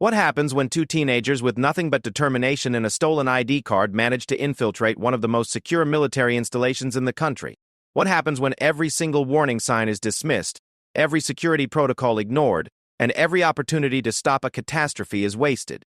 What happens when two teenagers with nothing but determination and a stolen ID card manage to infiltrate one of the most secure military installations in the country? What happens when every single warning sign is dismissed, every security protocol ignored, and every opportunity to stop a catastrophe is wasted?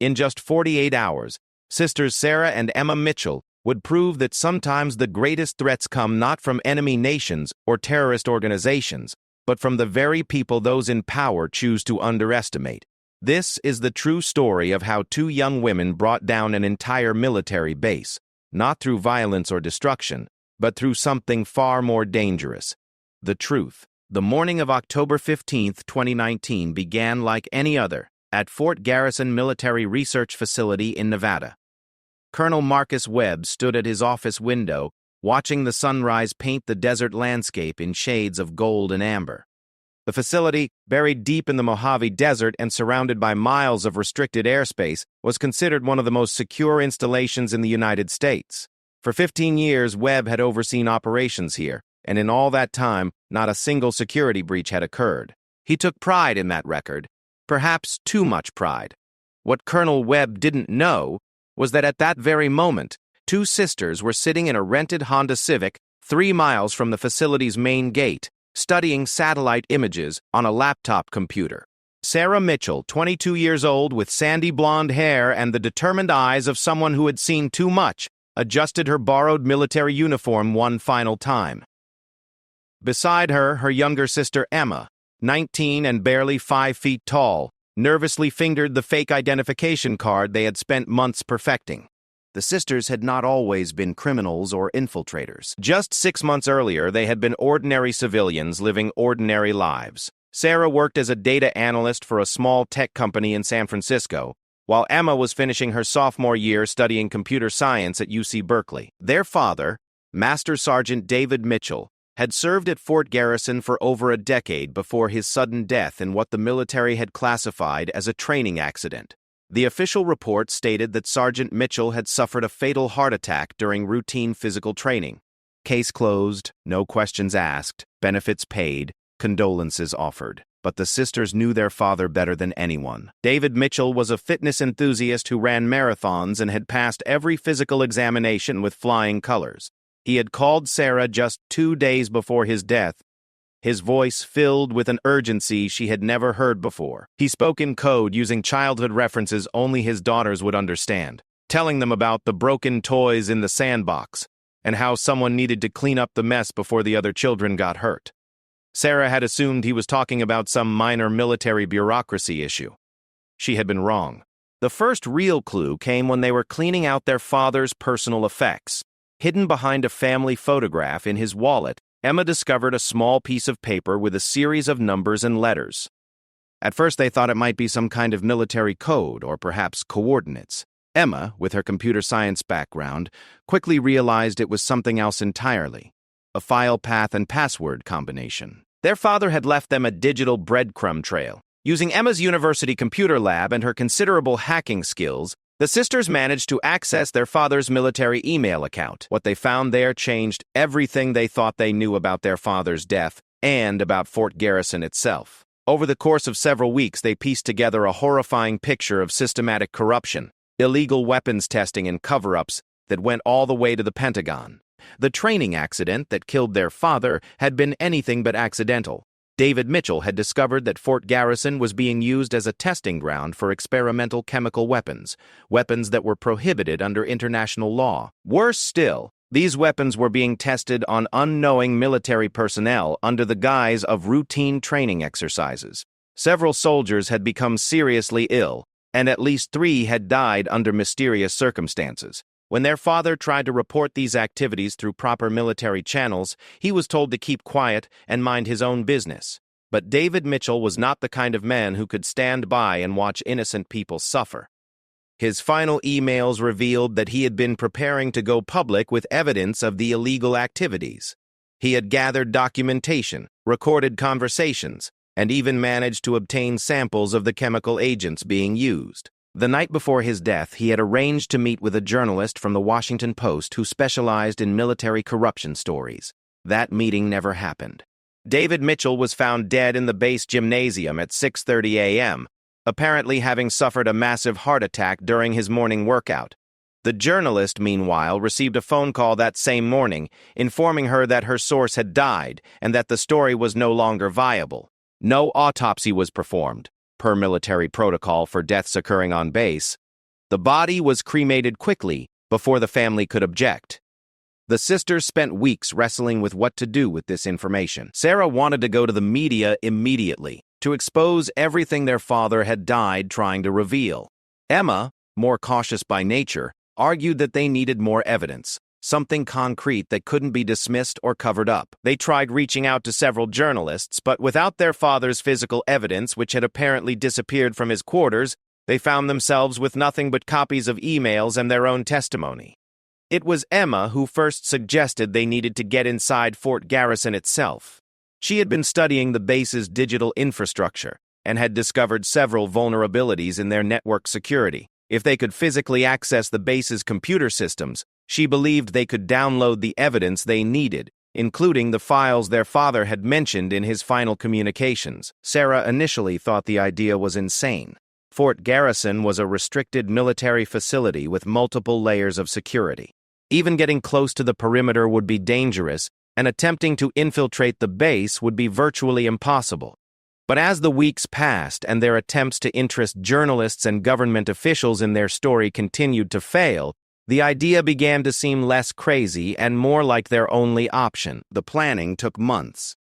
In just 48 hours, sisters Sarah and Emma Mitchell would prove that sometimes the greatest threats come not from enemy nations or terrorist organizations, but from the very people those in power choose to underestimate. This is the true story of how two young women brought down an entire military base, not through violence or destruction, but through something far more dangerous: the truth. The morning of October 15, 2019 began like any other, at Fort Garrison Military Research Facility in Nevada. Colonel Marcus Webb stood at his office window, watching the sunrise paint the desert landscape in shades of gold and amber. The facility, buried deep in the Mojave Desert and surrounded by miles of restricted airspace, was considered one of the most secure installations in the United States. For 15 years, Webb had overseen operations here, and in all that time, not a single security breach had occurred. He took pride in that record, perhaps too much pride. What Colonel Webb didn't know was that at that very moment, two sisters were sitting in a rented Honda Civic 3 miles from the facility's main gate, studying satellite images on a laptop computer. Sarah Mitchell, 22 years old with sandy blonde hair and the determined eyes of someone who had seen too much, adjusted her borrowed military uniform one final time. Beside her, her younger sister Emma, 19 and barely 5 feet tall, nervously fingered the fake identification card they had spent months perfecting. The sisters had not always been criminals or infiltrators. Just 6 months earlier, they had been ordinary civilians living ordinary lives. Sarah worked as a data analyst for a small tech company in San Francisco, while Emma was finishing her sophomore year studying computer science at UC Berkeley. Their father, Master Sergeant David Mitchell, had served at Fort Garrison for over a decade before his sudden death in what the military had classified as a training accident. The official report stated that Sergeant Mitchell had suffered a fatal heart attack during routine physical training. Case closed, no questions asked, benefits paid, condolences offered. But the sisters knew their father better than anyone. David Mitchell was a fitness enthusiast who ran marathons and had passed every physical examination with flying colors. He had called Sarah just 2 days before his death, his voice filled with an urgency she had never heard before. He spoke in code using childhood references only his daughters would understand, telling them about the broken toys in the sandbox and how someone needed to clean up the mess before the other children got hurt. Sarah had assumed he was talking about some minor military bureaucracy issue. She had been wrong. The first real clue came when they were cleaning out their father's personal effects. Hidden behind a family photograph in his wallet, Emma discovered a small piece of paper with a series of numbers and letters. At first they thought it might be some kind of military code or perhaps coordinates. Emma, with her computer science background, quickly realized it was something else entirely: a file path and password combination. Their father had left them a digital breadcrumb trail. Using Emma's university computer lab and her considerable hacking skills, the sisters managed to access their father's military email account. What they found there changed everything they thought they knew about their father's death and about Fort Garrison itself. Over the course of several weeks, they pieced together a horrifying picture of systematic corruption, illegal weapons testing, and cover-ups that went all the way to the Pentagon. The training accident that killed their father had been anything but accidental. David Mitchell had discovered that Fort Garrison was being used as a testing ground for experimental chemical weapons, weapons that were prohibited under international law. Worse still, these weapons were being tested on unknowing military personnel under the guise of routine training exercises. Several soldiers had become seriously ill, and at least 3 had died under mysterious circumstances. When their father tried to report these activities through proper military channels, he was told to keep quiet and mind his own business. But David Mitchell was not the kind of man who could stand by and watch innocent people suffer. His final emails revealed that he had been preparing to go public with evidence of the illegal activities. He had gathered documentation, recorded conversations, and even managed to obtain samples of the chemical agents being used. The night before his death, he had arranged to meet with a journalist from the Washington Post who specialized in military corruption stories. That meeting never happened. David Mitchell was found dead in the base gymnasium at 6:30 a.m., apparently having suffered a massive heart attack during his morning workout. The journalist, meanwhile, received a phone call that same morning, informing her that her source had died and that the story was no longer viable. No autopsy was performed, per military protocol for deaths occurring on base. The body was cremated quickly before the family could object. The sisters spent weeks wrestling with what to do with this information. Sarah wanted to go to the media immediately, to expose everything their father had died trying to reveal. Emma, more cautious by nature, argued that they needed more evidence, something concrete that couldn't be dismissed or covered up. They tried reaching out to several journalists, but without their father's physical evidence, which had apparently disappeared from his quarters, they found themselves with nothing but copies of emails and their own testimony. It was Emma who first suggested they needed to get inside Fort Garrison itself. She had been studying the base's digital infrastructure and had discovered several vulnerabilities in their network security. If they could physically access the base's computer systems, she believed they could download the evidence they needed, including the files their father had mentioned in his final communications. Sarah initially thought the idea was insane. Fort Garrison was a restricted military facility with multiple layers of security. Even getting close to the perimeter would be dangerous, and attempting to infiltrate the base would be virtually impossible. But as the weeks passed and their attempts to interest journalists and government officials in their story continued to fail, the idea began to seem less crazy and more like their only option. The planning took months.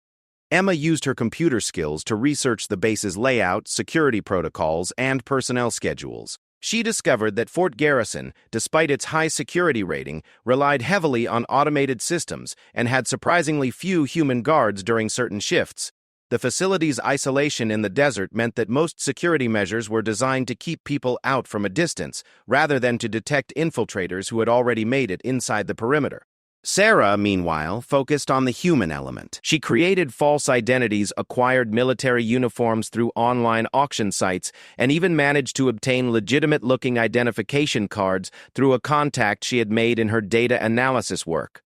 Emma used her computer skills to research the base's layout, security protocols, and personnel schedules. She discovered that Fort Garrison, despite its high security rating, relied heavily on automated systems and had surprisingly few human guards during certain shifts. The facility's isolation in the desert meant that most security measures were designed to keep people out from a distance, rather than to detect infiltrators who had already made it inside the perimeter. Sarah, meanwhile, focused on the human element. She created false identities, acquired military uniforms through online auction sites, and even managed to obtain legitimate-looking identification cards through a contact she had made in her data analysis work.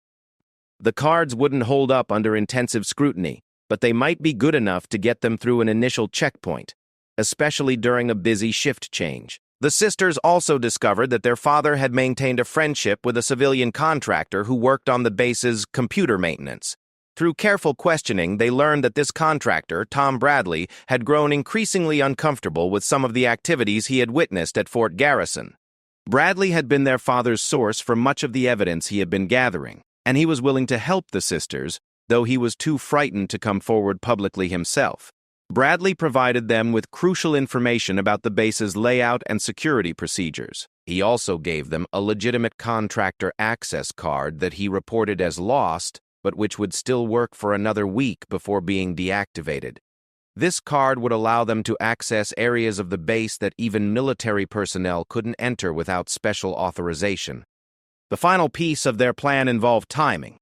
The cards wouldn't hold up under intensive scrutiny, but they might be good enough to get them through an initial checkpoint, especially during a busy shift change. The sisters also discovered that their father had maintained a friendship with a civilian contractor who worked on the base's computer maintenance. Through careful questioning, they learned that this contractor, Tom Bradley, had grown increasingly uncomfortable with some of the activities he had witnessed at Fort Garrison. Bradley had been their father's source for much of the evidence he had been gathering, and he was willing to help the sisters, though he was too frightened to come forward publicly himself. Bradley provided them with crucial information about the base's layout and security procedures. He also gave them a legitimate contractor access card that he reported as lost, but which would still work for another week before being deactivated. This card would allow them to access areas of the base that even military personnel couldn't enter without special authorization. The final piece of their plan involved timing.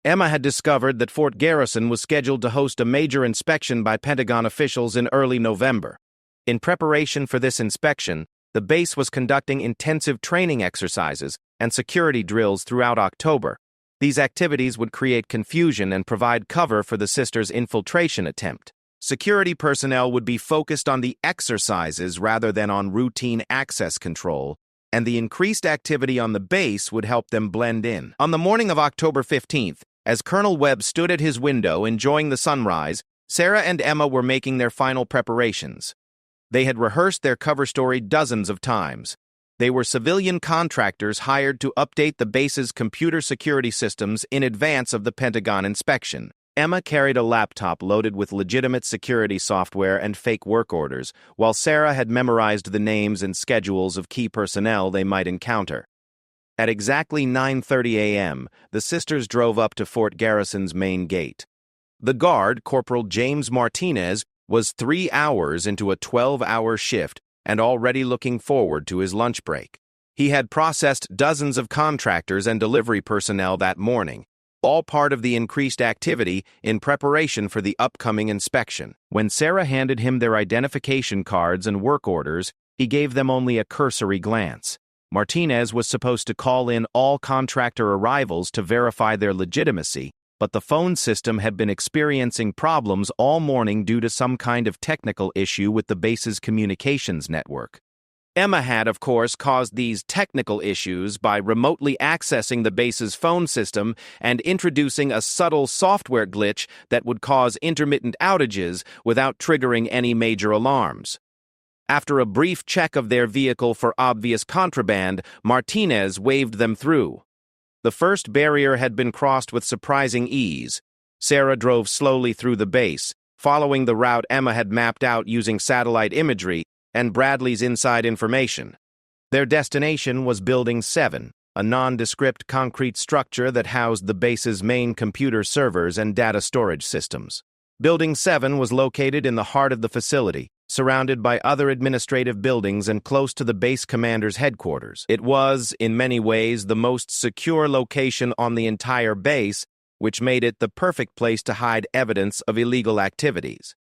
Emma had discovered that Fort Garrison was scheduled to host a major inspection by Pentagon officials in early November. In preparation for this inspection, the base was conducting intensive training exercises and security drills throughout October. These activities would create confusion and provide cover for the sisters' infiltration attempt. Security personnel would be focused on the exercises rather than on routine access control, and the increased activity on the base would help them blend in. On the morning of October 15th, as Colonel Webb stood at his window enjoying the sunrise, Sarah and Emma were making their final preparations. They had rehearsed their cover story dozens of times. They were civilian contractors hired to update the base's computer security systems in advance of the Pentagon inspection. Emma carried a laptop loaded with legitimate security software and fake work orders, while Sarah had memorized the names and schedules of key personnel they might encounter. At exactly 9:30 a.m., the sisters drove up to Fort Garrison's main gate. The guard, Corporal James Martinez, was 3 hours into a 12-hour shift and already looking forward to his lunch break. He had processed dozens of contractors and delivery personnel that morning, all part of the increased activity in preparation for the upcoming inspection. When Sarah handed him their identification cards and work orders, he gave them only a cursory glance. Martinez was supposed to call in all contractor arrivals to verify their legitimacy, but the phone system had been experiencing problems all morning due to some kind of technical issue with the base's communications network. Emma had, of course, caused these technical issues by remotely accessing the base's phone system and introducing a subtle software glitch that would cause intermittent outages without triggering any major alarms. After a brief check of their vehicle for obvious contraband, Martinez waved them through. The first barrier had been crossed with surprising ease. Sarah drove slowly through the base, following the route Emma had mapped out using satellite imagery and Bradley's inside information. Their destination was Building 7, a nondescript concrete structure that housed the base's main computer servers and data storage systems. Building 7 was located in the heart of the facility, surrounded by other administrative buildings and close to the base commander's headquarters. It was, in many ways, the most secure location on the entire base, which made it the perfect place to hide evidence of illegal activities.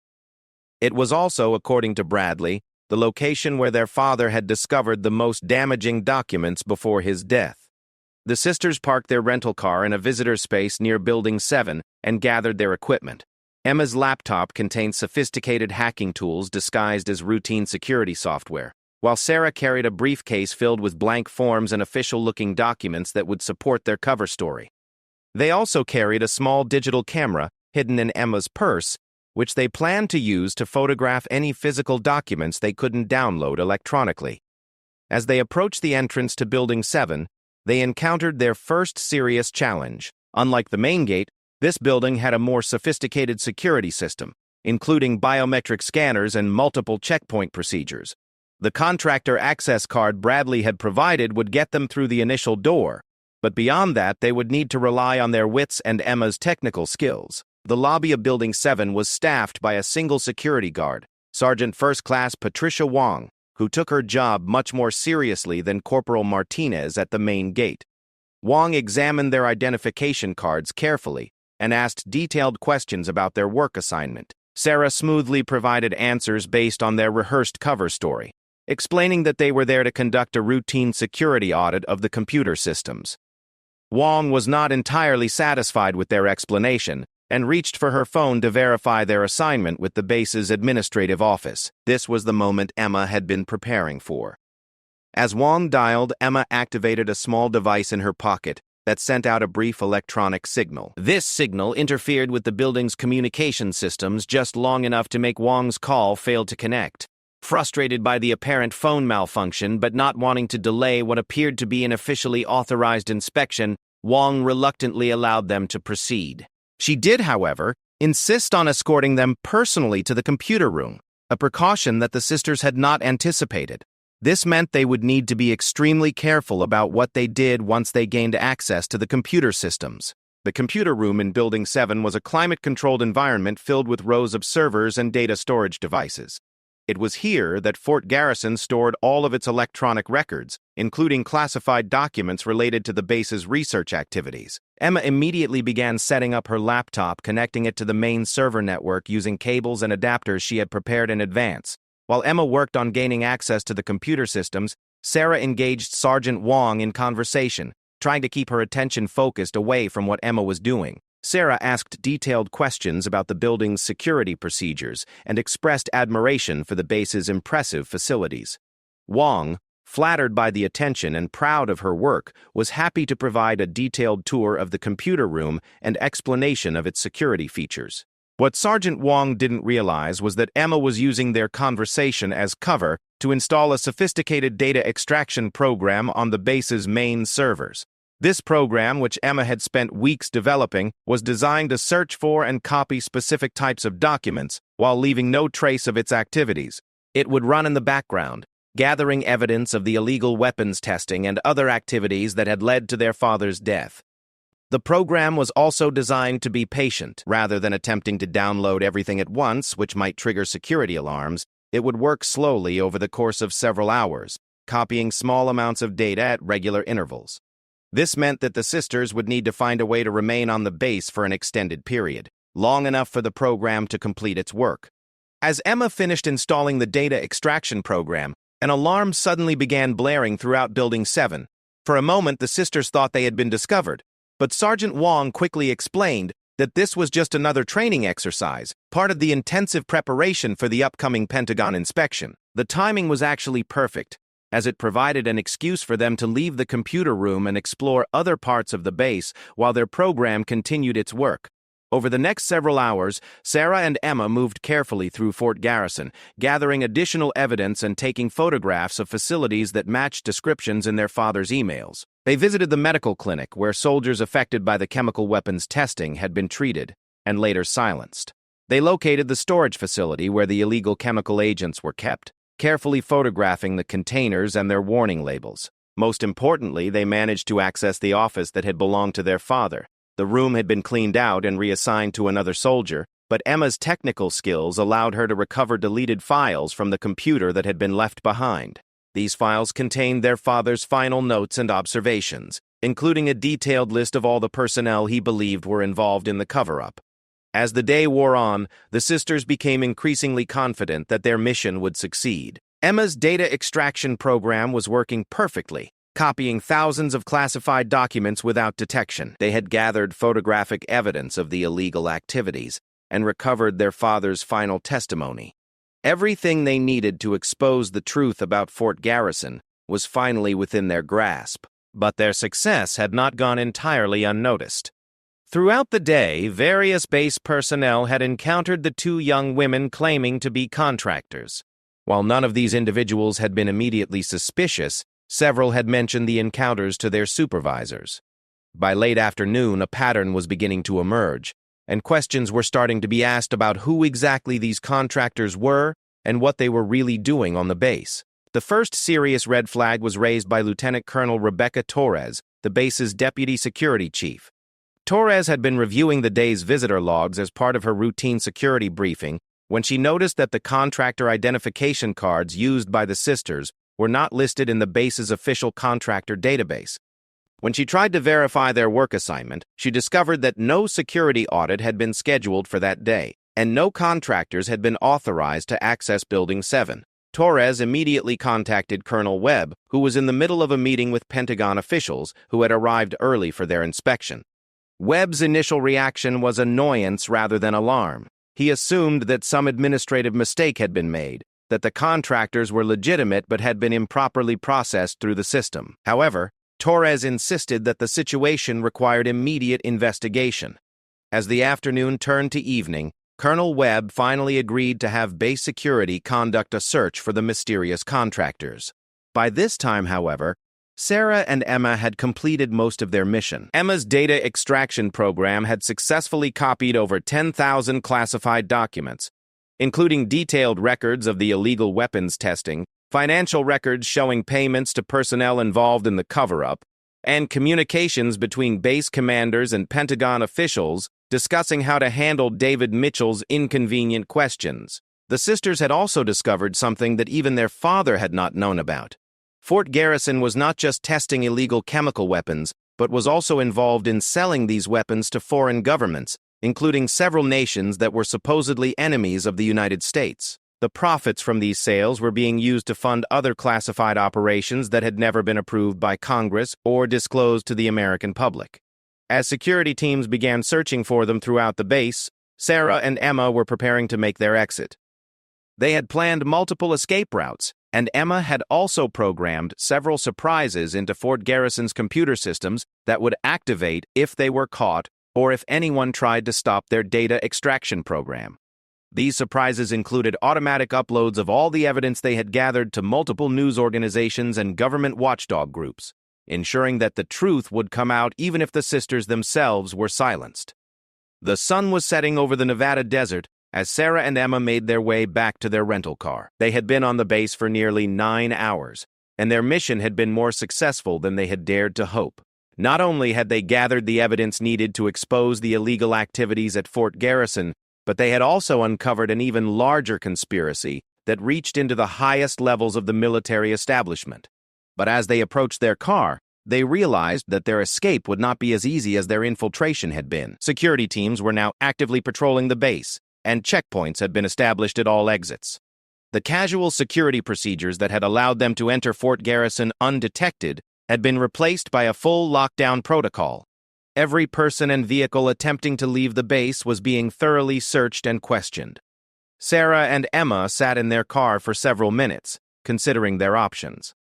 It was also, according to Bradley, the location where their father had discovered the most damaging documents before his death. The sisters parked their rental car in a visitor space near Building 7 and gathered their equipment. Emma's laptop contained sophisticated hacking tools disguised as routine security software, while Sarah carried a briefcase filled with blank forms and official-looking documents that would support their cover story. They also carried a small digital camera hidden in Emma's purse, which they planned to use to photograph any physical documents they couldn't download electronically. As they approached the entrance to Building 7, they encountered their first serious challenge. Unlike the main gate, this building had a more sophisticated security system, including biometric scanners and multiple checkpoint procedures. The contractor access card Bradley had provided would get them through the initial door, but beyond that, they would need to rely on their wits and Emma's technical skills. The lobby of Building 7 was staffed by a single security guard, Sergeant First Class Patricia Wong, who took her job much more seriously than Corporal Martinez at the main gate. Wong examined their identification cards carefully and asked detailed questions about their work assignment. Sarah smoothly provided answers based on their rehearsed cover story, explaining that they were there to conduct a routine security audit of the computer systems. Wong was not entirely satisfied with their explanation and reached for her phone to verify their assignment with the base's administrative office. This was the moment Emma had been preparing for. As Wong dialed, Emma activated a small device in her pocket that sent out a brief electronic signal. This signal interfered with the building's communication systems just long enough to make Wong's call fail to connect. Frustrated by the apparent phone malfunction but not wanting to delay what appeared to be an officially authorized inspection, Wong reluctantly allowed them to proceed. She did, however, insist on escorting them personally to the computer room, a precaution that the sisters had not anticipated. This meant they would need to be extremely careful about what they did once they gained access to the computer systems. The computer room in Building 7 was a climate-controlled environment filled with rows of servers and data storage devices. It was here that Fort Garrison stored all of its electronic records, including classified documents related to the base's research activities. Emma immediately began setting up her laptop, connecting it to the main server network using cables and adapters she had prepared in advance. While Emma worked on gaining access to the computer systems, Sarah engaged Sergeant Wong in conversation, trying to keep her attention focused away from what Emma was doing. Sarah asked detailed questions about the building's security procedures and expressed admiration for the base's impressive facilities. Wong, flattered by the attention and proud of her work, was happy to provide a detailed tour of the computer room and explanation of its security features. What Sergeant Wong didn't realize was that Emma was using their conversation as cover to install a sophisticated data extraction program on the base's main servers. This program, which Emma had spent weeks developing, was designed to search for and copy specific types of documents while leaving no trace of its activities. It would run in the background, gathering evidence of the illegal weapons testing and other activities that had led to their father's death. The program was also designed to be patient. Rather than attempting to download everything at once, which might trigger security alarms, it would work slowly over the course of several hours, copying small amounts of data at regular intervals. This meant that the sisters would need to find a way to remain on the base for an extended period, long enough for the program to complete its work. As Emma finished installing the data extraction program, an alarm suddenly began blaring throughout Building 7. For a moment, the sisters thought they had been discovered, but Sergeant Wong quickly explained, that this was just another training exercise, part of the intensive preparation for the upcoming Pentagon inspection. The timing was actually perfect, as it provided an excuse for them to leave the computer room and explore other parts of the base while their program continued its work. Over the next several hours, Sarah and Emma moved carefully through Fort Garrison, gathering additional evidence and taking photographs of facilities that matched descriptions in their father's emails. They visited the medical clinic where soldiers affected by the chemical weapons testing had been treated and later silenced. They located the storage facility where the illegal chemical agents were kept, carefully photographing the containers and their warning labels. Most importantly, they managed to access the office that had belonged to their father. The room had been cleaned out and reassigned to another soldier, but Emma's technical skills allowed her to recover deleted files from the computer that had been left behind. These files contained their father's final notes and observations, including a detailed list of all the personnel he believed were involved in the cover-up. As the day wore on, the sisters became increasingly confident that their mission would succeed. Emma's data extraction program was working perfectly, copying thousands of classified documents without detection. They had gathered photographic evidence of the illegal activities and recovered their father's final testimony. Everything they needed to expose the truth about Fort Garrison was finally within their grasp. But their success had not gone entirely unnoticed. Throughout the day, various base personnel had encountered the two young women claiming to be contractors. While none of these individuals had been immediately suspicious, several had mentioned the encounters to their supervisors. By late afternoon, a pattern was beginning to emerge, and questions were starting to be asked about who exactly these contractors were and what they were really doing on the base. The first serious red flag was raised by Lieutenant Colonel Rebecca Torres, the base's deputy security chief. Torres had been reviewing the day's visitor logs as part of her routine security briefing when she noticed that the contractor identification cards used by the sisters were not listed in the base's official contractor database. When she tried to verify their work assignment, she discovered that no security audit had been scheduled for that day, and no contractors had been authorized to access Building 7. Torres immediately contacted Colonel Webb, who was in the middle of a meeting with Pentagon officials who had arrived early for their inspection. Webb's initial reaction was annoyance rather than alarm. He assumed that some administrative mistake had been made, that the contractors were legitimate but had been improperly processed through the system. However, Torres insisted that the situation required immediate investigation. As the afternoon turned to evening, Colonel Webb finally agreed to have base security conduct a search for the mysterious contractors. By this time, however, Sarah and Emma had completed most of their mission. Emma's data extraction program had successfully copied over 10,000 classified documents, including detailed records of the illegal weapons testing, financial records showing payments to personnel involved in the cover-up, and communications between base commanders and Pentagon officials discussing how to handle David Mitchell's inconvenient questions. The sisters had also discovered something that even their father had not known about. Fort Garrison was not just testing illegal chemical weapons, but was also involved in selling these weapons to foreign governments, including several nations that were supposedly enemies of the United States. The profits from these sales were being used to fund other classified operations that had never been approved by Congress or disclosed to the American public. As security teams began searching for them throughout the base, Sarah and Emma were preparing to make their exit. They had planned multiple escape routes, and Emma had also programmed several surprises into Fort Garrison's computer systems that would activate if they were caught or if anyone tried to stop their data extraction program. These surprises included automatic uploads of all the evidence they had gathered to multiple news organizations and government watchdog groups, ensuring that the truth would come out even if the sisters themselves were silenced. The sun was setting over the Nevada desert as Sarah and Emma made their way back to their rental car. They had been on the base for nearly 9 hours, and their mission had been more successful than they had dared to hope. Not only had they gathered the evidence needed to expose the illegal activities at Fort Garrison, but they had also uncovered an even larger conspiracy that reached into the highest levels of the military establishment. But as they approached their car, they realized that their escape would not be as easy as their infiltration had been. Security teams were now actively patrolling the base, and checkpoints had been established at all exits. The casual security procedures that had allowed them to enter Fort Garrison undetected had been replaced by a full lockdown protocol. Every person and vehicle attempting to leave the base was being thoroughly searched and questioned. Sarah and Emma sat in their car for several minutes, considering their options.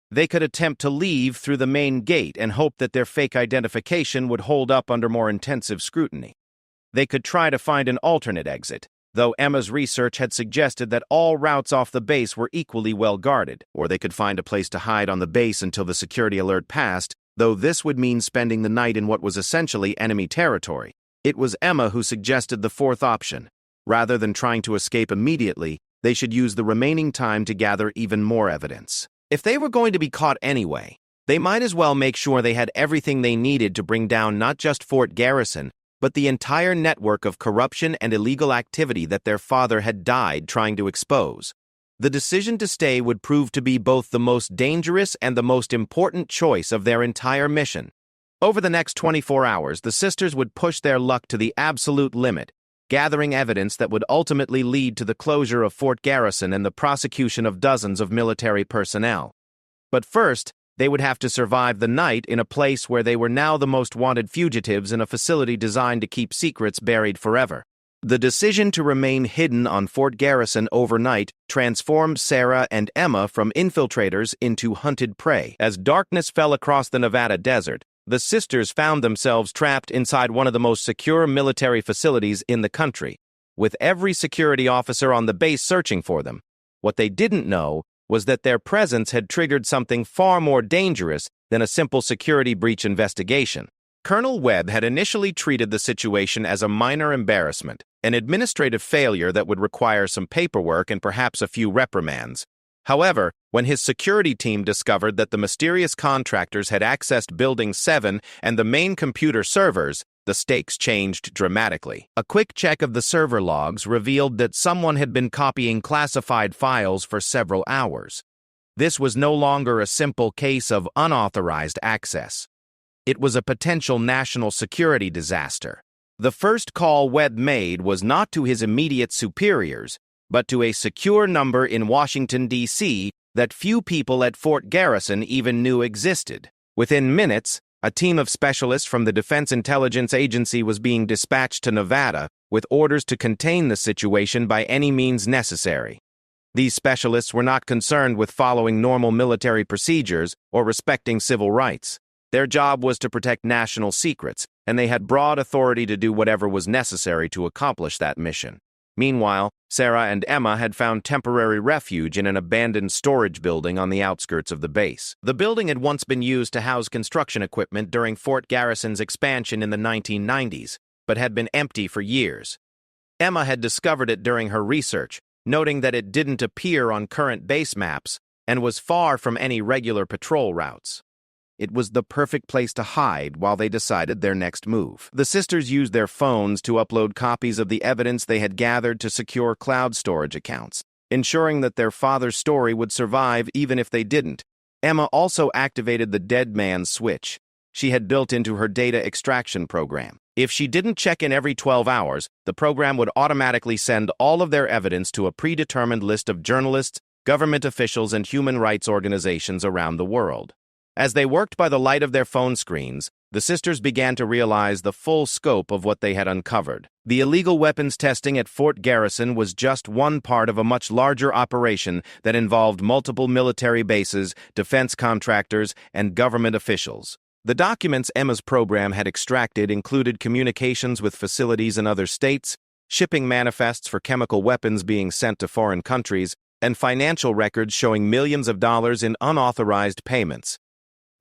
They could attempt to leave through the main gate and hope that their fake identification would hold up under more intensive scrutiny. They could try to find an alternate exit, though Emma's research had suggested that all routes off the base were equally well guarded, or they could find a place to hide on the base until the security alert passed, though this would mean spending the night in what was essentially enemy territory. It was Emma who suggested the fourth option. Rather than trying to escape immediately, they should use the remaining time to gather even more evidence. If they were going to be caught anyway, they might as well make sure they had everything they needed to bring down not just Fort Garrison, but the entire network of corruption and illegal activity that their father had died trying to expose. The decision to stay would prove to be both the most dangerous and the most important choice of their entire mission. Over the next 24 hours, the sisters would push their luck to the absolute limit, gathering evidence that would ultimately lead to the closure of Fort Garrison and the prosecution of dozens of military personnel. But first, they would have to survive the night in a place where they were now the most wanted fugitives in a facility designed to keep secrets buried forever. The decision to remain hidden on Fort Garrison overnight transformed Sarah and Emma from infiltrators into hunted prey. As darkness fell across the Nevada desert, the sisters found themselves trapped inside one of the most secure military facilities in the country, with every security officer on the base searching for them. What they didn't know was that their presence had triggered something far more dangerous than a simple security breach investigation. Colonel Webb had initially treated the situation as a minor embarrassment, an administrative failure that would require some paperwork and perhaps a few reprimands. However, when his security team discovered that the mysterious contractors had accessed Building 7 and the main computer servers, the stakes changed dramatically. A quick check of the server logs revealed that someone had been copying classified files for several hours. This was no longer a simple case of unauthorized access. It was a potential national security disaster. The first call Webb made was not to his immediate superiors, but to a secure number in Washington, D.C. that few people at Fort Garrison even knew existed. Within minutes, a team of specialists from the Defense Intelligence Agency was being dispatched to Nevada with orders to contain the situation by any means necessary. These specialists were not concerned with following normal military procedures or respecting civil rights. Their job was to protect national secrets, and they had broad authority to do whatever was necessary to accomplish that mission. Meanwhile, Sarah and Emma had found temporary refuge in an abandoned storage building on the outskirts of the base. The building had once been used to house construction equipment during Fort Garrison's expansion in the 1990s, but had been empty for years. Emma had discovered it during her research, noting that it didn't appear on current base maps and was far from any regular patrol routes. It was the perfect place to hide while they decided their next move. The sisters used their phones to upload copies of the evidence they had gathered to secure cloud storage accounts, ensuring that their father's story would survive even if they didn't. Emma also activated the dead man's switch she had built into her data extraction program. If she didn't check in every 12 hours, the program would automatically send all of their evidence to a predetermined list of journalists, government officials, and human rights organizations around the world. As they worked by the light of their phone screens, the sisters began to realize the full scope of what they had uncovered. The illegal weapons testing at Fort Garrison was just one part of a much larger operation that involved multiple military bases, defense contractors, and government officials. The documents Emma's program had extracted included communications with facilities in other states, shipping manifests for chemical weapons being sent to foreign countries, and financial records showing millions of dollars in unauthorized payments.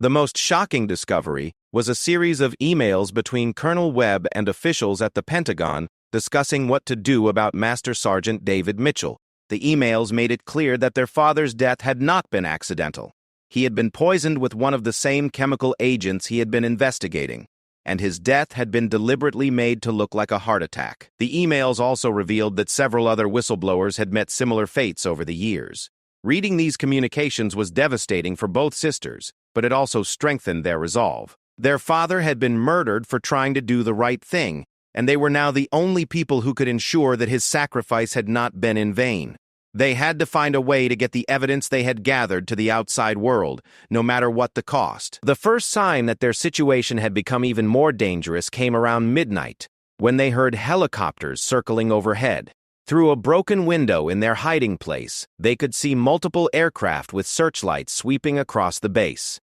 The most shocking discovery was a series of emails between Colonel Webb and officials at the Pentagon discussing what to do about Master Sergeant David Mitchell. The emails made it clear that their father's death had not been accidental. He had been poisoned with one of the same chemical agents he had been investigating, and his death had been deliberately made to look like a heart attack. The emails also revealed that several other whistleblowers had met similar fates over the years. Reading these communications was devastating for both sisters, but it also strengthened their resolve. Their father had been murdered for trying to do the right thing, and they were now the only people who could ensure that his sacrifice had not been in vain. They had to find a way to get the evidence they had gathered to the outside world, no matter what the cost. The first sign that their situation had become even more dangerous came around midnight, when they heard helicopters circling overhead. Through a broken window in their hiding place, they could see multiple aircraft with searchlights sweeping across the base.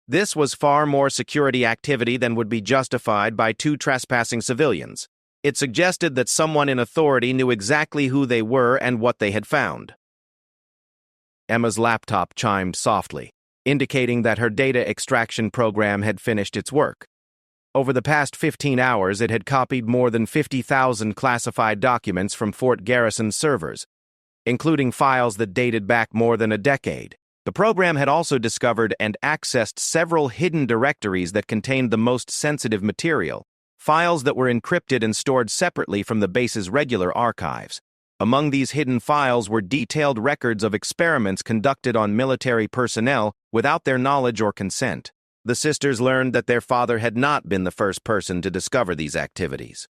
This was far more security activity than would be justified by two trespassing civilians. It suggested that someone in authority knew exactly who they were and what they had found. Emma's laptop chimed softly, indicating that her data extraction program had finished its work. Over the past 15 hours, it had copied more than 50,000 classified documents from Fort Garrison's servers, including files that dated back more than a decade. The program had also discovered and accessed several hidden directories that contained the most sensitive material, files that were encrypted and stored separately from the base's regular archives. Among these hidden files were detailed records of experiments conducted on military personnel without their knowledge or consent. The sisters learned that their father had not been the first person to discover these activities.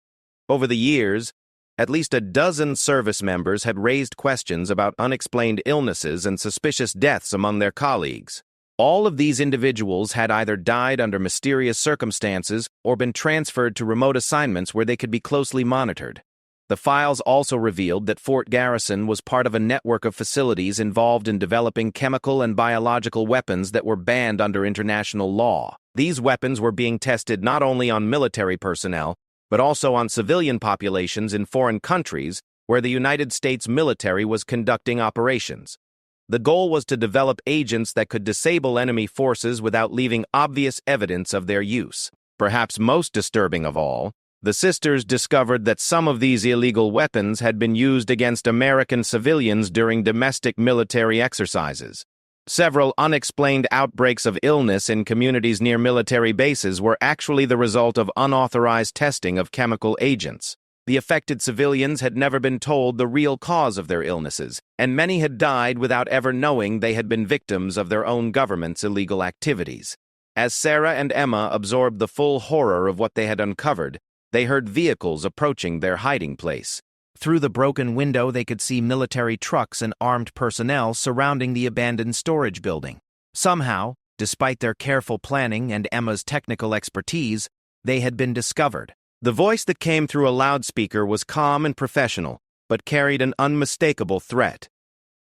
Over the years, at least a dozen service members had raised questions about unexplained illnesses and suspicious deaths among their colleagues. All of these individuals had either died under mysterious circumstances or been transferred to remote assignments where they could be closely monitored. The files also revealed that Fort Garrison was part of a network of facilities involved in developing chemical and biological weapons that were banned under international law. These weapons were being tested not only on military personnel, but also on civilian populations in foreign countries where the United States military was conducting operations. The goal was to develop agents that could disable enemy forces without leaving obvious evidence of their use. Perhaps most disturbing of all, the sisters discovered that some of these illegal weapons had been used against American civilians during domestic military exercises. Several unexplained outbreaks of illness in communities near military bases were actually the result of unauthorized testing of chemical agents. The affected civilians had never been told the real cause of their illnesses, and many had died without ever knowing they had been victims of their own government's illegal activities. As Sarah and Emma absorbed the full horror of what they had uncovered, they heard vehicles approaching their hiding place. Through the broken window, they could see military trucks and armed personnel surrounding the abandoned storage building. Somehow, despite their careful planning and Emma's technical expertise, they had been discovered. The voice that came through a loudspeaker was calm and professional, but carried an unmistakable threat.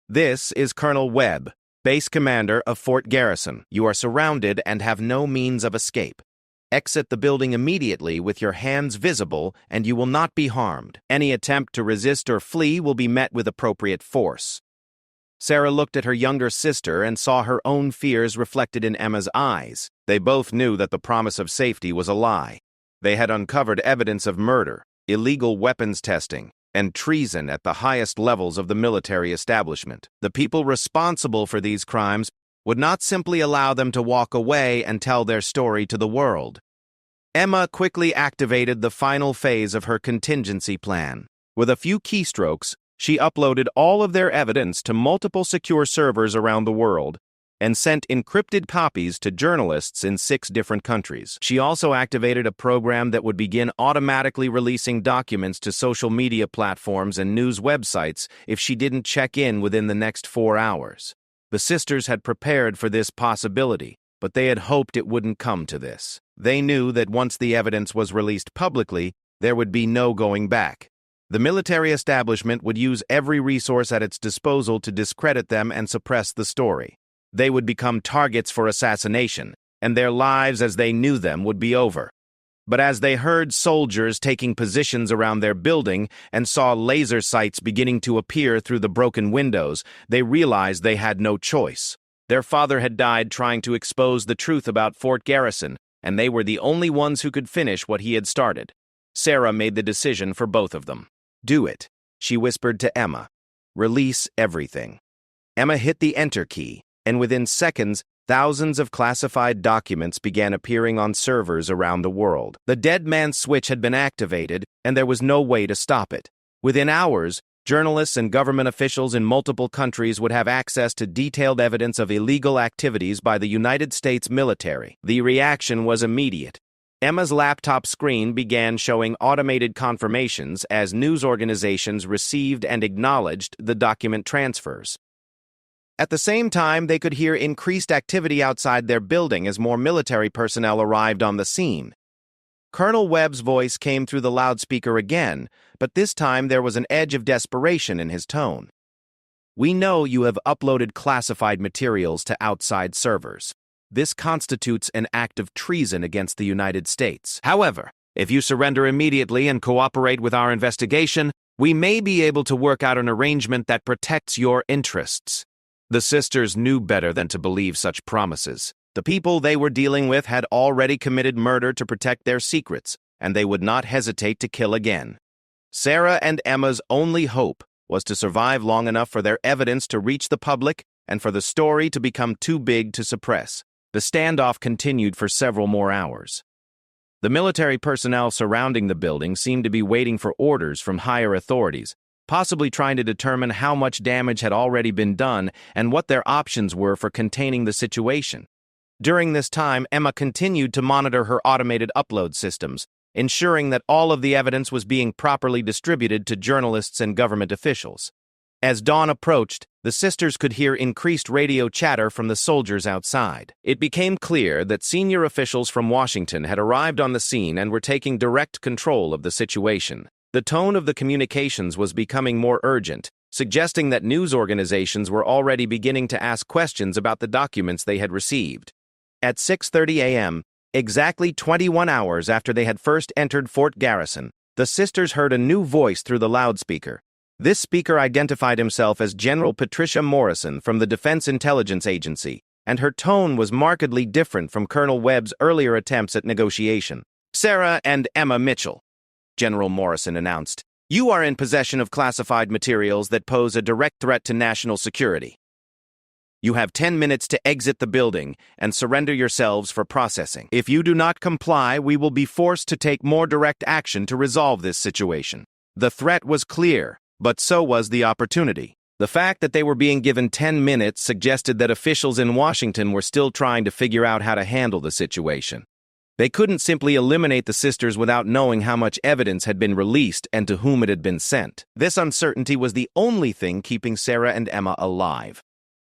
"This is Colonel Webb, base commander of Fort Garrison. You are surrounded and have no means of escape. Exit the building immediately with your hands visible, and you will not be harmed. Any attempt to resist or flee will be met with appropriate force." Sarah looked at her younger sister and saw her own fears reflected in Emma's eyes. They both knew that the promise of safety was a lie. They had uncovered evidence of murder, illegal weapons testing, and treason at the highest levels of the military establishment. The people responsible for these crimes would not simply allow them to walk away and tell their story to the world. Emma quickly activated the final phase of her contingency plan. With a few keystrokes, she uploaded all of their evidence to multiple secure servers around the world and sent encrypted copies to journalists in 6 different countries. She also activated a program that would begin automatically releasing documents to social media platforms and news websites if she didn't check in within the next 4 hours. The sisters had prepared for this possibility, but they had hoped it wouldn't come to this. They knew that once the evidence was released publicly, there would be no going back. The military establishment would use every resource at its disposal to discredit them and suppress the story. They would become targets for assassination, and their lives as they knew them would be over. But as they heard soldiers taking positions around their building and saw laser sights beginning to appear through the broken windows, they realized they had no choice. Their father had died trying to expose the truth about Fort Garrison, and they were the only ones who could finish what he had started. Sarah made the decision for both of them. "Do it," she whispered to Emma. "Release everything." Emma hit the enter key, and within seconds, thousands of classified documents began appearing on servers around the world. The dead man's switch had been activated, and there was no way to stop it. Within hours, journalists and government officials in multiple countries would have access to detailed evidence of illegal activities by the United States military. The reaction was immediate. Emma's laptop screen began showing automated confirmations as news organizations received and acknowledged the document transfers. At the same time, they could hear increased activity outside their building as more military personnel arrived on the scene. Colonel Webb's voice came through the loudspeaker again, but this time there was an edge of desperation in his tone. "We know you have uploaded classified materials to outside servers. This constitutes an act of treason against the United States. However, if you surrender immediately and cooperate with our investigation, we may be able to work out an arrangement that protects your interests." The sisters knew better than to believe such promises. The people they were dealing with had already committed murder to protect their secrets, and they would not hesitate to kill again. Sarah and Emma's only hope was to survive long enough for their evidence to reach the public and for the story to become too big to suppress. The standoff continued for several more hours. The military personnel surrounding the building seemed to be waiting for orders from higher authorities, possibly trying to determine how much damage had already been done and what their options were for containing the situation. During this time, Emma continued to monitor her automated upload systems, ensuring that all of the evidence was being properly distributed to journalists and government officials. As dawn approached, the sisters could hear increased radio chatter from the soldiers outside. It became clear that senior officials from Washington had arrived on the scene and were taking direct control of the situation. The tone of the communications was becoming more urgent, suggesting that news organizations were already beginning to ask questions about the documents they had received. At 6:30 a.m., exactly 21 hours after they had first entered Fort Garrison, the sisters heard a new voice through the loudspeaker. This speaker identified himself as General Patricia Morrison from the Defense Intelligence Agency, and her tone was markedly different from Colonel Webb's earlier attempts at negotiation. "Sarah and Emma Mitchell," General Morrison announced, "you are in possession of classified materials that pose a direct threat to national security. You have 10 minutes to exit the building and surrender yourselves for processing. If you do not comply, we will be forced to take more direct action to resolve this situation." The threat was clear, but so was the opportunity. The fact that they were being given 10 minutes suggested that officials in Washington were still trying to figure out how to handle the situation. They couldn't simply eliminate the sisters without knowing how much evidence had been released and to whom it had been sent. This uncertainty was the only thing keeping Sarah and Emma alive.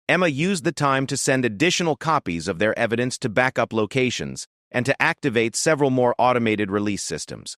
Emma used the time to send additional copies of their evidence to backup locations and to activate several more automated release systems.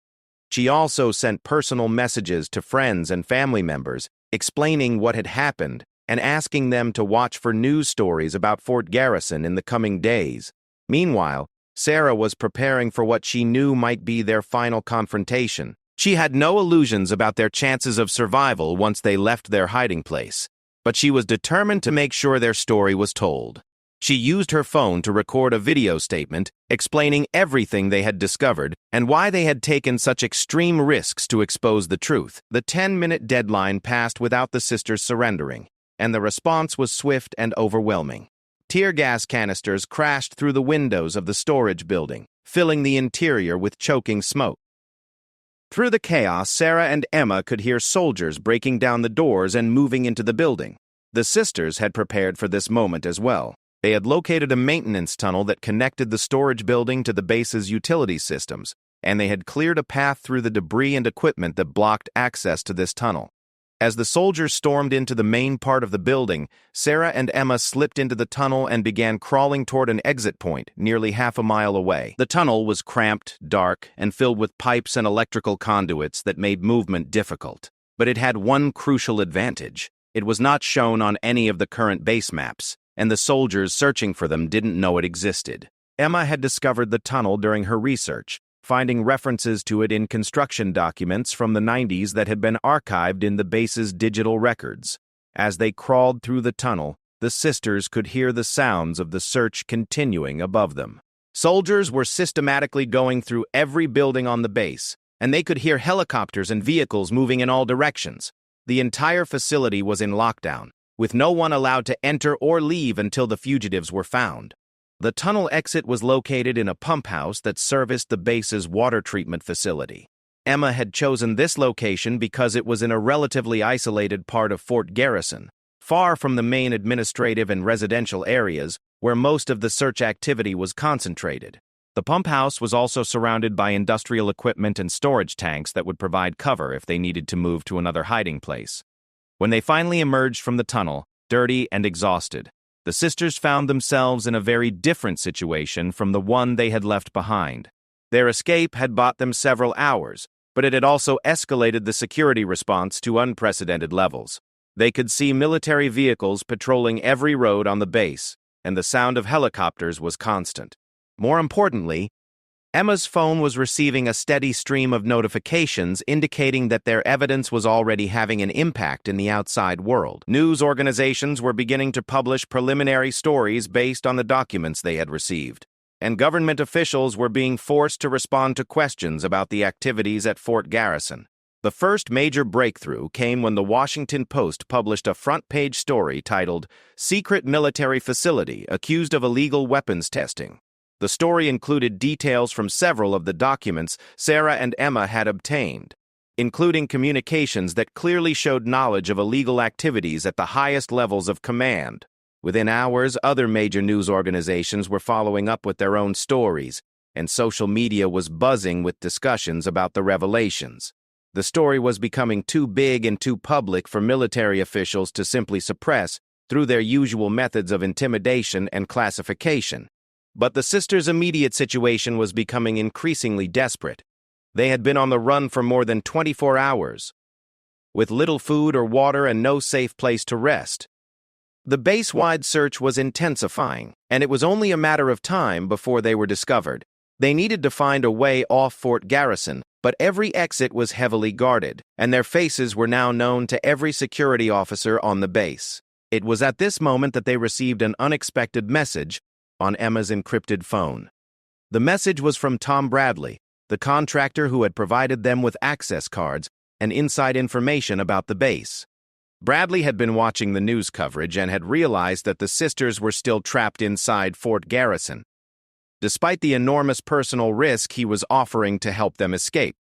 She also sent personal messages to friends and family members, explaining what had happened and asking them to watch for news stories about Fort Garrison in the coming days. Meanwhile, Sarah was preparing for what she knew might be their final confrontation. She had no illusions about their chances of survival once they left their hiding place, but she was determined to make sure their story was told. She used her phone to record a video statement explaining everything they had discovered and why they had taken such extreme risks to expose the truth. The 10-minute deadline passed without the sisters surrendering, and the response was swift and overwhelming. Tear gas canisters crashed through the windows of the storage building, filling the interior with choking smoke. Through the chaos, Sarah and Emma could hear soldiers breaking down the doors and moving into the building. The sisters had prepared for this moment as well. They had located a maintenance tunnel that connected the storage building to the base's utility systems, and they had cleared a path through the debris and equipment that blocked access to this tunnel. As the soldiers stormed into the main part of the building, Sarah and Emma slipped into the tunnel and began crawling toward an exit point nearly half a mile away. The tunnel was cramped, dark, and filled with pipes and electrical conduits that made movement difficult. But it had one crucial advantage. It was not shown on any of the current base maps, and the soldiers searching for them didn't know it existed. Emma had discovered the tunnel during her research, finding references to it in construction documents from the 90s that had been archived in the base's digital records. As they crawled through the tunnel, the sisters could hear the sounds of the search continuing above them. Soldiers were systematically going through every building on the base, and they could hear helicopters and vehicles moving in all directions. The entire facility was in lockdown, with no one allowed to enter or leave until the fugitives were found. The tunnel exit was located in a pump house that serviced the base's water treatment facility. Emma had chosen this location because it was in a relatively isolated part of Fort Garrison, far from the main administrative and residential areas where most of the search activity was concentrated. The pump house was also surrounded by industrial equipment and storage tanks that would provide cover if they needed to move to another hiding place. When they finally emerged from the tunnel, dirty and exhausted, the sisters found themselves in a very different situation from the one they had left behind. Their escape had bought them several hours, but it had also escalated the security response to unprecedented levels. They could see military vehicles patrolling every road on the base, and the sound of helicopters was constant. More importantly, Emma's phone was receiving a steady stream of notifications indicating that their evidence was already having an impact in the outside world. News organizations were beginning to publish preliminary stories based on the documents they had received, and government officials were being forced to respond to questions about the activities at Fort Garrison. The first major breakthrough came when the Washington Post published a front-page story titled, "Secret Military Facility Accused of Illegal Weapons Testing." The story included details from several of the documents Sarah and Emma had obtained, including communications that clearly showed knowledge of illegal activities at the highest levels of command. Within hours, other major news organizations were following up with their own stories, and social media was buzzing with discussions about the revelations. The story was becoming too big and too public for military officials to simply suppress through their usual methods of intimidation and classification. But the sisters' immediate situation was becoming increasingly desperate. They had been on the run for more than 24 hours, with little food or water and no safe place to rest. The base-wide search was intensifying, and it was only a matter of time before they were discovered. They needed to find a way off Fort Garrison, but every exit was heavily guarded, and their faces were now known to every security officer on the base. It was at this moment that they received an unexpected message on Emma's encrypted phone. The message was from Tom Bradley, the contractor who had provided them with access cards and inside information about the base. Bradley had been watching the news coverage and had realized that the sisters were still trapped inside Fort Garrison, despite the enormous personal risk he was offering to help them escape.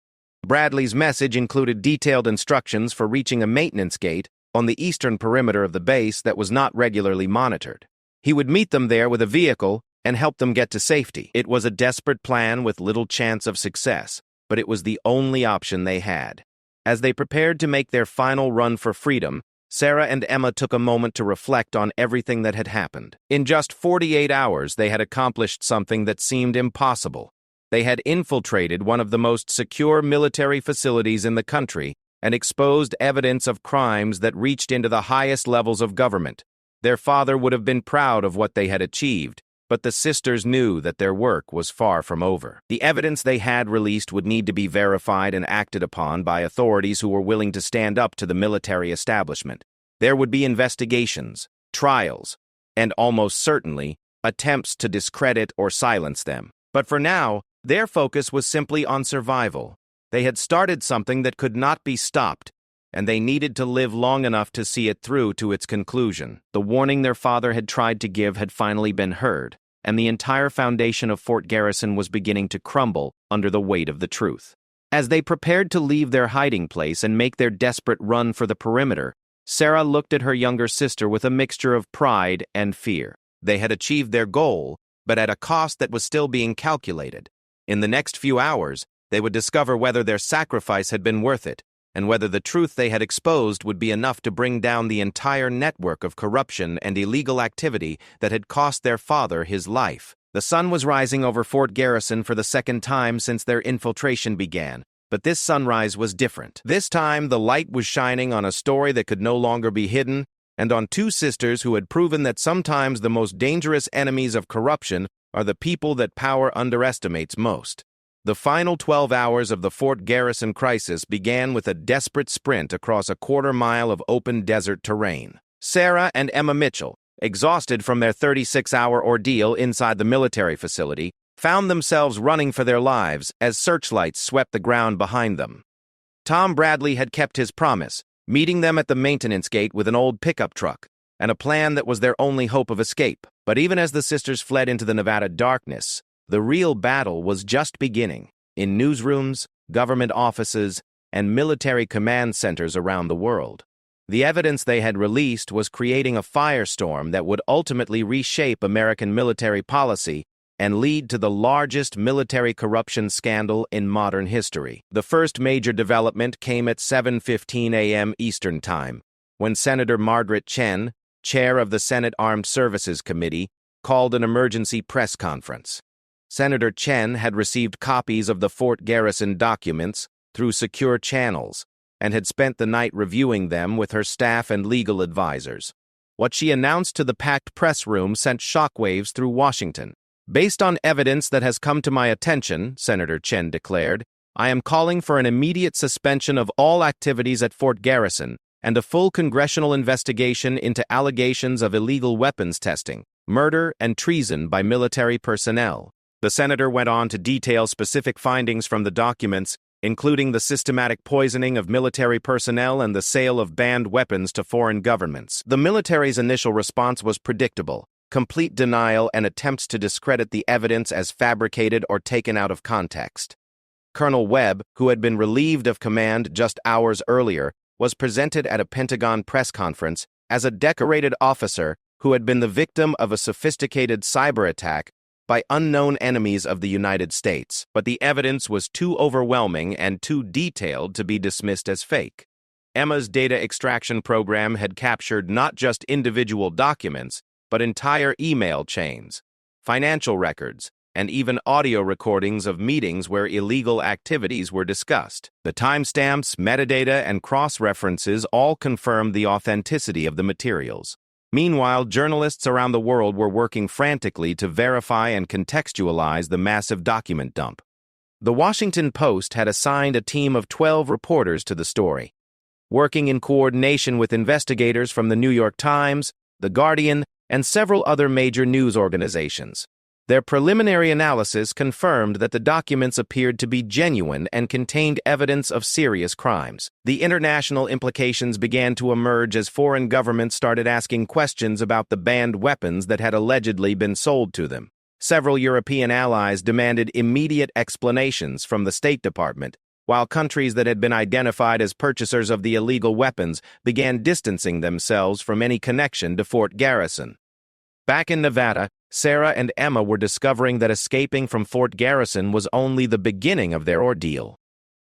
Bradley's message included detailed instructions for reaching a maintenance gate on the eastern perimeter of the base that was not regularly monitored. He would meet them there with a vehicle and help them get to safety. It was a desperate plan with little chance of success, but it was the only option they had. As they prepared to make their final run for freedom, Sarah and Emma took a moment to reflect on everything that had happened. In just 48 hours, they had accomplished something that seemed impossible. They had infiltrated one of the most secure military facilities in the country and exposed evidence of crimes that reached into the highest levels of government. Their father would have been proud of what they had achieved, but the sisters knew that their work was far from over. The evidence they had released would need to be verified and acted upon by authorities who were willing to stand up to the military establishment. There would be investigations, trials, and almost certainly, attempts to discredit or silence them. But for now, their focus was simply on survival. They had started something that could not be stopped, and they needed to live long enough to see it through to its conclusion. The warning their father had tried to give had finally been heard, and the entire foundation of Fort Garrison was beginning to crumble under the weight of the truth. As they prepared to leave their hiding place and make their desperate run for the perimeter, Sarah looked at her younger sister with a mixture of pride and fear. They had achieved their goal, but at a cost that was still being calculated. In the next few hours, they would discover whether their sacrifice had been worth it, and whether the truth they had exposed would be enough to bring down the entire network of corruption and illegal activity that had cost their father his life. The sun was rising over Fort Garrison for the second time since their infiltration began, but this sunrise was different. This time, the light was shining on a story that could no longer be hidden, and on two sisters who had proven that sometimes the most dangerous enemies of corruption are the people that power underestimates most. The final 12 hours of the Fort Garrison crisis began with a desperate sprint across a quarter-mile of open desert terrain. Sarah and Emma Mitchell, exhausted from their 36-hour ordeal inside the military facility, found themselves running for their lives as searchlights swept the ground behind them. Tom Bradley had kept his promise, meeting them at the maintenance gate with an old pickup truck, and a plan that was their only hope of escape. But even as the sisters fled into the Nevada darkness, the real battle was just beginning. In newsrooms, government offices, and military command centers around the world, the evidence they had released was creating a firestorm that would ultimately reshape American military policy and lead to the largest military corruption scandal in modern history. The first major development came at 7:15 a.m. Eastern Time, when Senator Margaret Chen, chair of the Senate Armed Services Committee, called an emergency press conference. Senator Chen had received copies of the Fort Garrison documents through secure channels and had spent the night reviewing them with her staff and legal advisors. What she announced to the packed press room sent shockwaves through Washington. "Based on evidence that has come to my attention," Senator Chen declared, "I am calling for an immediate suspension of all activities at Fort Garrison and a full congressional investigation into allegations of illegal weapons testing, murder, and treason by military personnel." The senator went on to detail specific findings from the documents, including the systematic poisoning of military personnel and the sale of banned weapons to foreign governments. The military's initial response was predictable: complete denial and attempts to discredit the evidence as fabricated or taken out of context. Colonel Webb, who had been relieved of command just hours earlier, was presented at a Pentagon press conference as a decorated officer who had been the victim of a sophisticated cyber attack by unknown enemies of the United States, but the evidence was too overwhelming and too detailed to be dismissed as fake. Emma's data extraction program had captured not just individual documents, but entire email chains, financial records, and even audio recordings of meetings where illegal activities were discussed. The timestamps, metadata, and cross-references all confirmed the authenticity of the materials. Meanwhile, journalists around the world were working frantically to verify and contextualize the massive document dump. The Washington Post had assigned a team of 12 reporters to the story, working in coordination with investigators from the New York Times, The Guardian, and several other major news organizations. Their preliminary analysis confirmed that the documents appeared to be genuine and contained evidence of serious crimes. The international implications began to emerge as foreign governments started asking questions about the banned weapons that had allegedly been sold to them. Several European allies demanded immediate explanations from the State Department, while countries that had been identified as purchasers of the illegal weapons began distancing themselves from any connection to Fort Garrison. Back in Nevada, Sarah and Emma were discovering that escaping from Fort Garrison was only the beginning of their ordeal.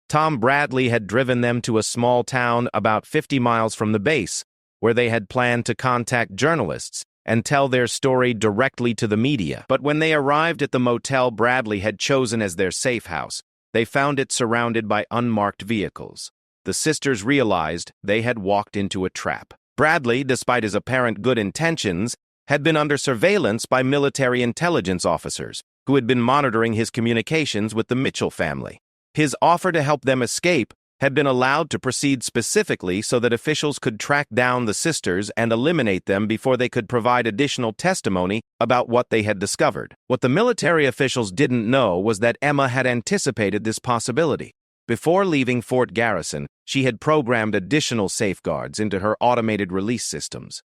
Tom Bradley had driven them to a small town about 50 miles from the base, where they had planned to contact journalists and tell their story directly to the media. But when they arrived at the motel Bradley had chosen as their safe house, they found it surrounded by unmarked vehicles. The sisters realized they had walked into a trap. Bradley, despite his apparent good intentions, had been under surveillance by military intelligence officers who had been monitoring his communications with the Mitchell family. His offer to help them escape had been allowed to proceed specifically so that officials could track down the sisters and eliminate them before they could provide additional testimony about what they had discovered. What the military officials didn't know was that Emma had anticipated this possibility. Before leaving Fort Garrison, she had programmed additional safeguards into her automated release systems.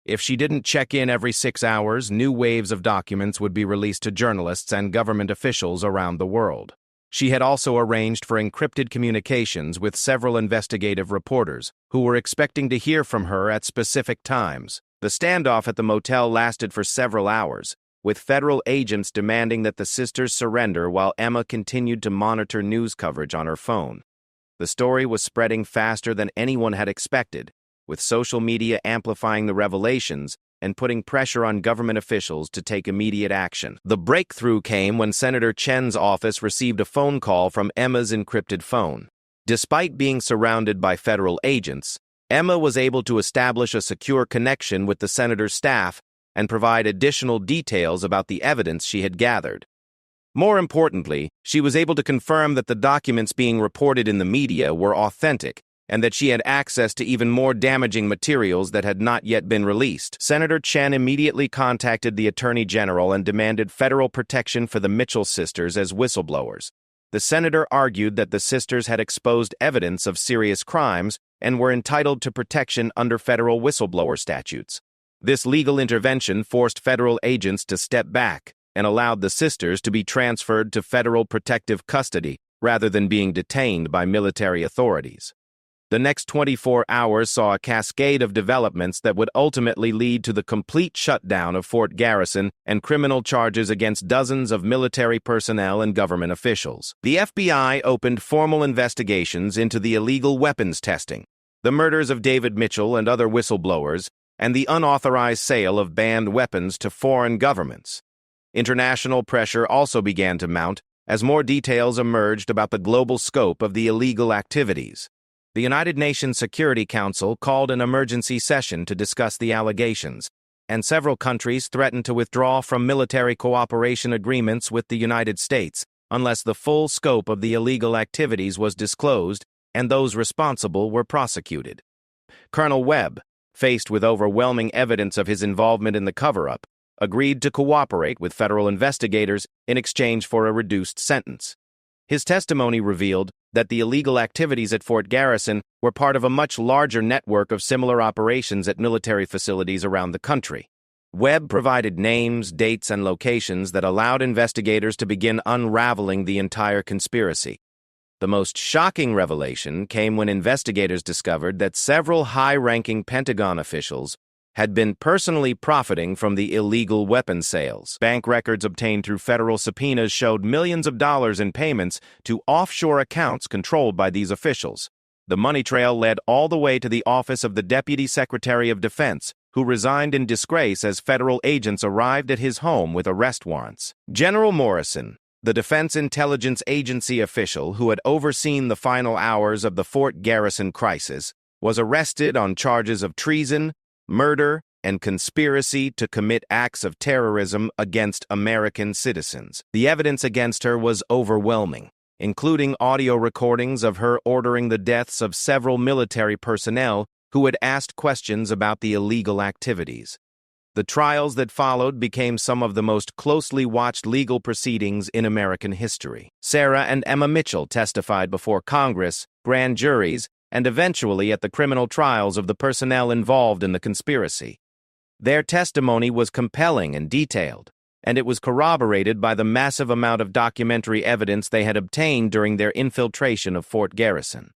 If she didn't check in every 6 hours, new waves of documents would be released to journalists and government officials around the world. She had also arranged for encrypted communications with several investigative reporters who were expecting to hear from her at specific times. The standoff at the motel lasted for several hours, with federal agents demanding that the sisters surrender while Emma continued to monitor news coverage on her phone. The story was spreading faster than anyone had expected, with social media amplifying the revelations and putting pressure on government officials to take immediate action. The breakthrough came when Senator Chen's office received a phone call from Emma's encrypted phone. Despite being surrounded by federal agents, Emma was able to establish a secure connection with the senator's staff and provide additional details about the evidence she had gathered. More importantly, she was able to confirm that the documents being reported in the media were authentic and that she had access to even more damaging materials that had not yet been released. Senator Chen immediately contacted the Attorney General and demanded federal protection for the Mitchell sisters as whistleblowers. The senator argued that the sisters had exposed evidence of serious crimes and were entitled to protection under federal whistleblower statutes. This legal intervention forced federal agents to step back and allowed the sisters to be transferred to federal protective custody rather than being detained by military authorities. The next 24 hours saw a cascade of developments that would ultimately lead to the complete shutdown of Fort Garrison and criminal charges against dozens of military personnel and government officials. The FBI opened formal investigations into the illegal weapons testing, the murders of David Mitchell and other whistleblowers, and the unauthorized sale of banned weapons to foreign governments. International pressure also began to mount as more details emerged about the global scope of the illegal activities. The United Nations Security Council called an emergency session to discuss the allegations, and several countries threatened to withdraw from military cooperation agreements with the United States unless the full scope of the illegal activities was disclosed and those responsible were prosecuted. Colonel Webb, faced with overwhelming evidence of his involvement in the cover-up, agreed to cooperate with federal investigators in exchange for a reduced sentence. His testimony revealed that the illegal activities at Fort Garrison were part of a much larger network of similar operations at military facilities around the country. Webb provided names, dates, and locations that allowed investigators to begin unraveling the entire conspiracy. The most shocking revelation came when investigators discovered that several high-ranking Pentagon officials had been personally profiting from the illegal weapon sales. Bank records obtained through federal subpoenas showed millions of dollars in payments to offshore accounts controlled by these officials. The money trail led all the way to the office of the Deputy Secretary of Defense, who resigned in disgrace as federal agents arrived at his home with arrest warrants. General Morrison, the Defense Intelligence Agency official who had overseen the final hours of the Fort Garrison crisis, was arrested on charges of treason, murder, and conspiracy to commit acts of terrorism against American citizens. The evidence against her was overwhelming, including audio recordings of her ordering the deaths of several military personnel who had asked questions about the illegal activities. The trials that followed became some of the most closely watched legal proceedings in American history. Sarah and Emma Mitchell testified before Congress, grand juries, and eventually at the criminal trials of the personnel involved in the conspiracy. Their testimony was compelling and detailed, and it was corroborated by the massive amount of documentary evidence they had obtained during their infiltration of Fort Garrison.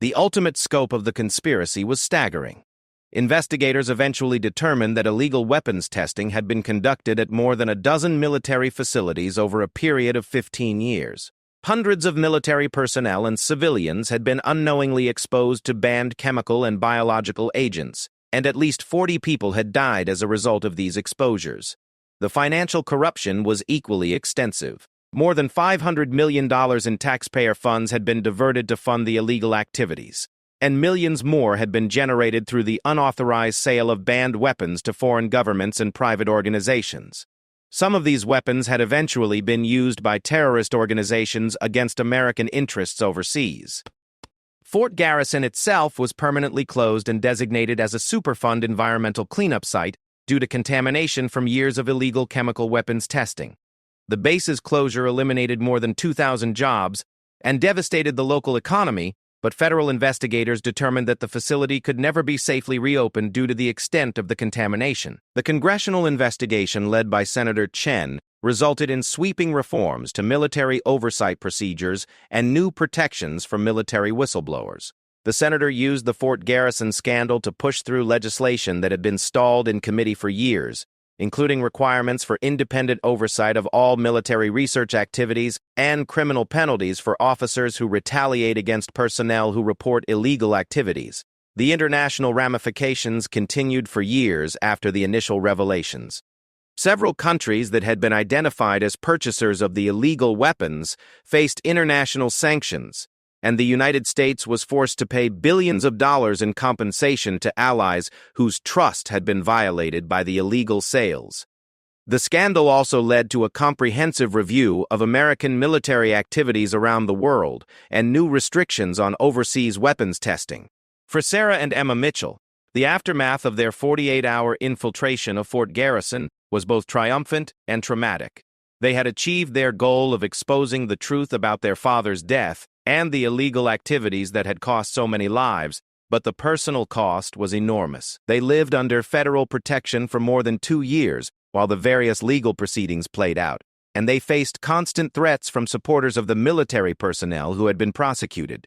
The ultimate scope of the conspiracy was staggering. Investigators eventually determined that illegal weapons testing had been conducted at more than a dozen military facilities over a period of 15 years. Hundreds of military personnel and civilians had been unknowingly exposed to banned chemical and biological agents, and at least 40 people had died as a result of these exposures. The financial corruption was equally extensive. More than $500 million in taxpayer funds had been diverted to fund the illegal activities, and millions more had been generated through the unauthorized sale of banned weapons to foreign governments and private organizations. Some of these weapons had eventually been used by terrorist organizations against American interests overseas. Fort Garrison itself was permanently closed and designated as a Superfund environmental cleanup site due to contamination from years of illegal chemical weapons testing. The base's closure eliminated more than 2,000 jobs and devastated the local economy, but federal investigators determined that the facility could never be safely reopened due to the extent of the contamination. The congressional investigation led by Senator Chen resulted in sweeping reforms to military oversight procedures and new protections for military whistleblowers. The senator used the Fort Garrison scandal to push through legislation that had been stalled in committee for years, including requirements for independent oversight of all military research activities and criminal penalties for officers who retaliate against personnel who report illegal activities. The international ramifications continued for years after the initial revelations. Several countries that had been identified as purchasers of the illegal weapons faced international sanctions, and the United States was forced to pay billions of dollars in compensation to allies whose trust had been violated by the illegal sales. The scandal also led to a comprehensive review of American military activities around the world and new restrictions on overseas weapons testing. For Sarah and Emma Mitchell, the aftermath of their 48-hour infiltration of Fort Garrison was both triumphant and traumatic. They had achieved their goal of exposing the truth about their father's death and the illegal activities that had cost so many lives, but the personal cost was enormous. They lived under federal protection for more than 2 years while the various legal proceedings played out, and they faced constant threats from supporters of the military personnel who had been prosecuted.